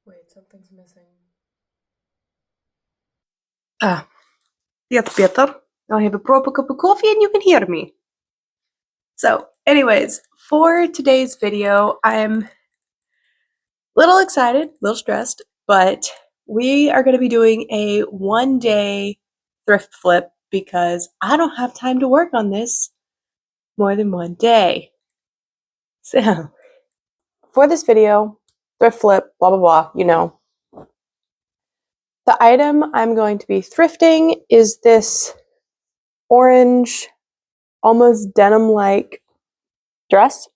Wait, something's missing. Jetzt better. Now I have a proper cup of coffee and you can hear me. So, anyways, for today's video, I'm a little excited, a little stressed, but we are going to be doing a one-day thrift flip because I don't have time to work on this more than one day. So, for this video, thrift flip, blah, blah, blah, you know. The item I'm going to be thrifting is this orange, almost denim-like dress. I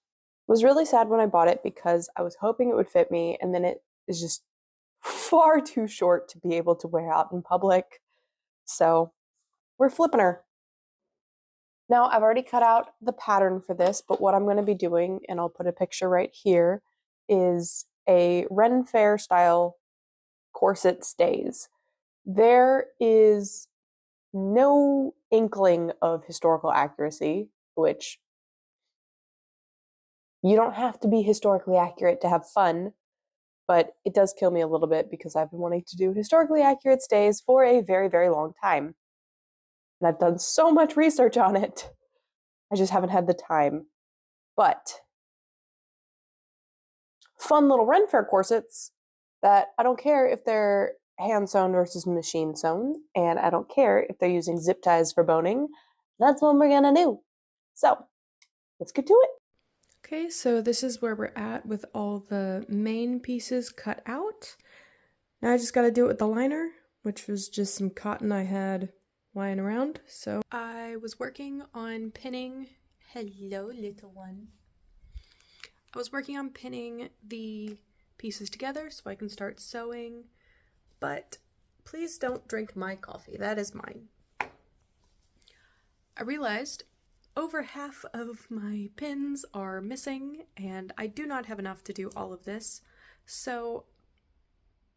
was really sad when I bought it because I was hoping it would fit me, and then it is just far too short to be able to wear out in public. So we're flipping her. Now I've already cut out the pattern for this, but what I'm going to be doing, and I'll put a picture right here, is a Ren Faire style corset stays. There is no inkling of historical accuracy, which you don't have to be historically accurate to have fun, but it does kill me a little bit because I've been wanting to do historically accurate stays for a very, very long time. And I've done so much research on it. I just haven't had the time. But fun little Ren Faire corsets that I don't care if they're hand sewn versus machine sewn, and I don't care if they're using zip ties for boning. That's what we're gonna do. So let's get to it. Okay, so this is where we're at with all the main pieces cut out. Now I just gotta do it with the liner, which was just some cotton I had lying around. So I was working on pinning, hello little one. I was working on pinning the pieces together so I can start sewing, but please don't drink my coffee, that is mine. I realized over half of my pins are missing and I do not have enough to do all of this, so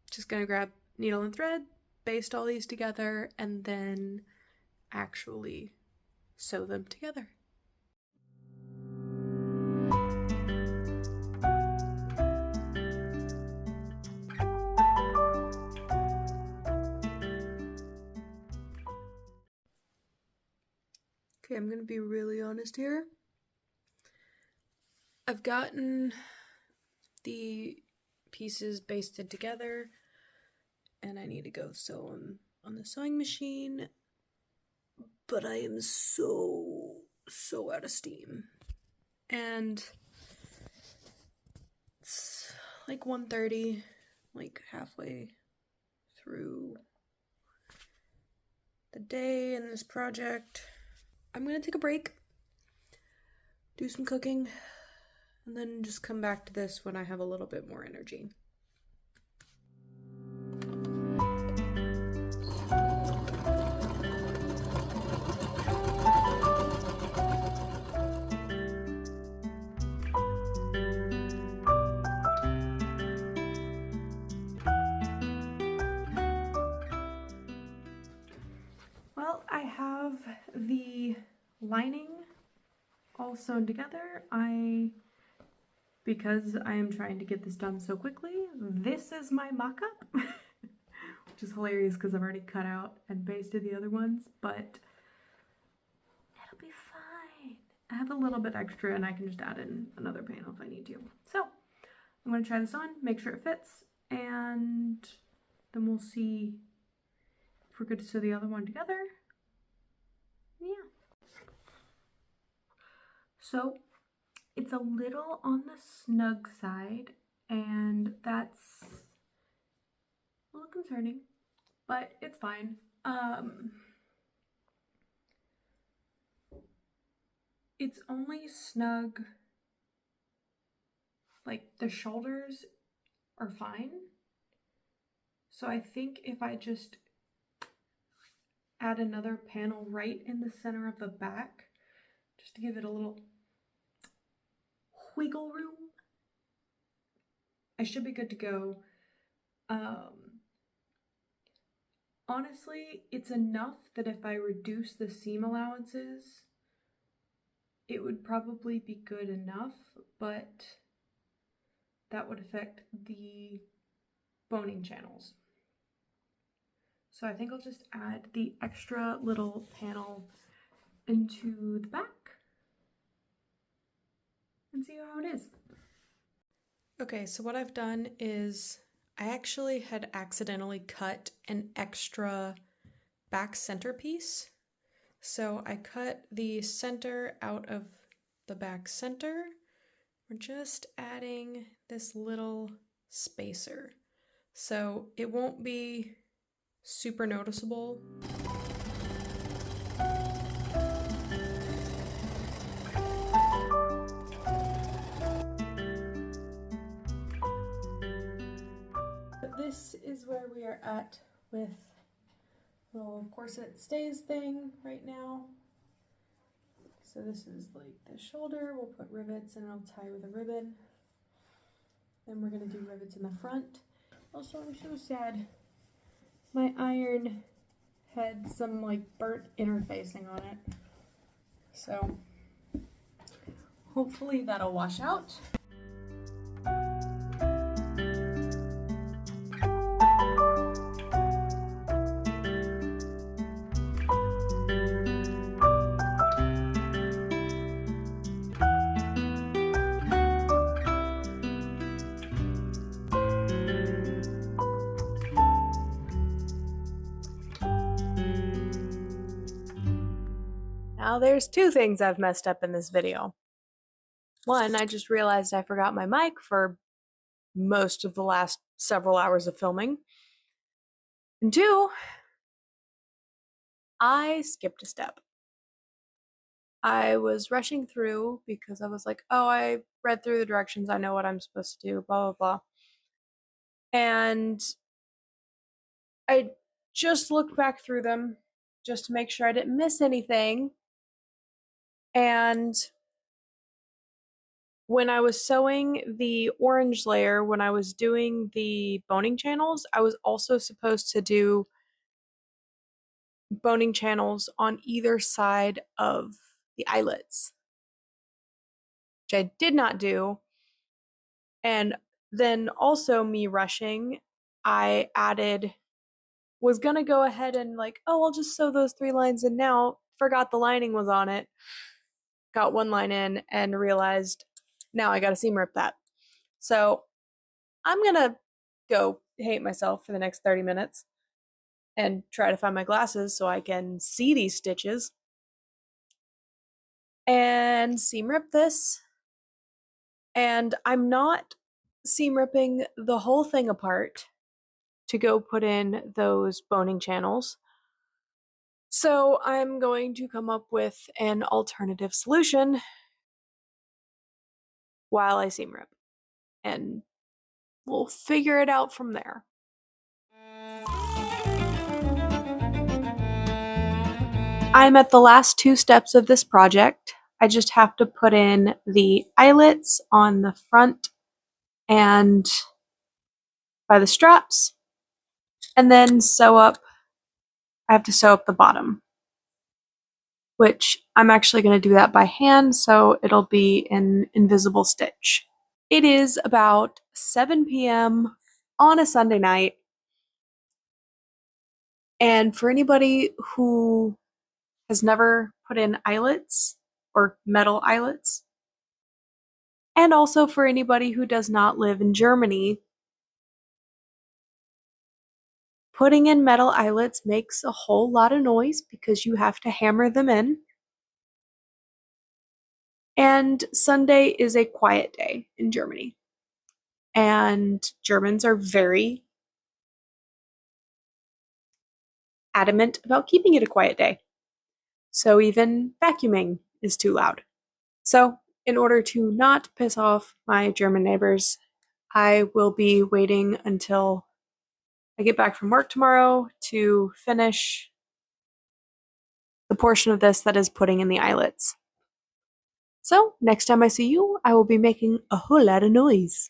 just gonna grab needle and thread, baste all these together, and then actually sew them together. Okay, I'm gonna be really honest here. I've gotten the pieces basted together and I need to go sew them on the sewing machine, but I am so out of steam. And it's like 1:30, like halfway through the day in this project. I'm gonna take a break, do some cooking, and then just come back to this when I have a little bit more energy. Well, I have the lining all sewn together. Because I am trying to get this done so quickly, this is my mock-up, which is hilarious because I've already cut out and basted the other ones, but it'll be fine. I have a little bit extra and I can just add in another panel if I need to. So I'm going to try this on, make sure it fits, and then we'll see if we're good to sew the other one together. Yeah. So it's a little on the snug side, and that's a little concerning, but it's fine. It's only snug, like the shoulders are fine. So I think if I just add another panel right in the center of the back, just to give it a little wiggle room, I should be good to go. Honestly, it's enough that if I reduce the seam allowances, it would probably be good enough, but that would affect the boning channels. So I think I'll just add the extra little panel into the back and see how it is. Okay, so what I've done is I actually had accidentally cut an extra back center piece. So I cut the center out of the back center. We're just adding this little spacer. So it won't be super noticeable. But this is where we are at with the little corset stays thing right now. So this is like the shoulder, we'll put rivets and I'll tie with a ribbon. Then we're gonna do rivets in the front. Also, I'm so sad. My iron had some like burnt interfacing on it. So hopefully that'll wash out. Now there's two things I've messed up in this video. One, I just realized I forgot my mic for most of the last several hours of filming. And two, I skipped a step. I was rushing through because I was like, oh, I read through the directions, I know what I'm supposed to do, blah, blah, blah. And I just looked back through them just to make sure I didn't miss anything. And when I was sewing the orange layer, when I was doing the boning channels, I was also supposed to do boning channels on either side of the eyelets, which I did not do. And then also me rushing, I was gonna go ahead and like, oh, I'll just sew those 3 lines in now, forgot the lining was on it, got 1 line in and realized now I gotta seam rip that. So I'm gonna go hate myself for the next 30 minutes and try to find my glasses so I can see these stitches and seam rip this. And I'm not seam ripping the whole thing apart to go put in those boning channels. So I'm going to come up with an alternative solution while I seam rip, and we'll figure it out from there. I'm at the last 2 steps of this project. I just have to put in the eyelets on the front and by the straps, and then I have to sew up the bottom, which I'm actually going to do that by hand, so it'll be an invisible stitch. It is about 7 p.m. on a Sunday night, and for anybody who has never put in eyelets or metal eyelets, and also for anybody who does not live in Germany, putting in metal eyelets makes a whole lot of noise because you have to hammer them in. And Sunday is a quiet day in Germany. And Germans are very adamant about keeping it a quiet day. So even vacuuming is too loud. So in order to not piss off my German neighbors, I will be waiting until I get back from work tomorrow to finish the portion of this that is putting in the eyelets. So next time I see you, I will be making a whole lot of noise.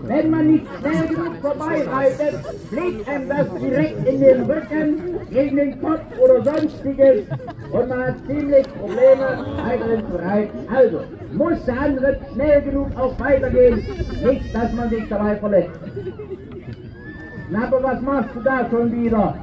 Wenn man nicht schnell genug vorbeireitet, fliegt einem das direkt in den Rücken, gegen den Kopf oder sonstiges und man hat ziemlich Probleme, weiterhin zu reiten. Also, muss der Anritt schnell genug auch weitergehen, nicht, dass man sich dabei verletzt. Na, aber was machst du da schon wieder?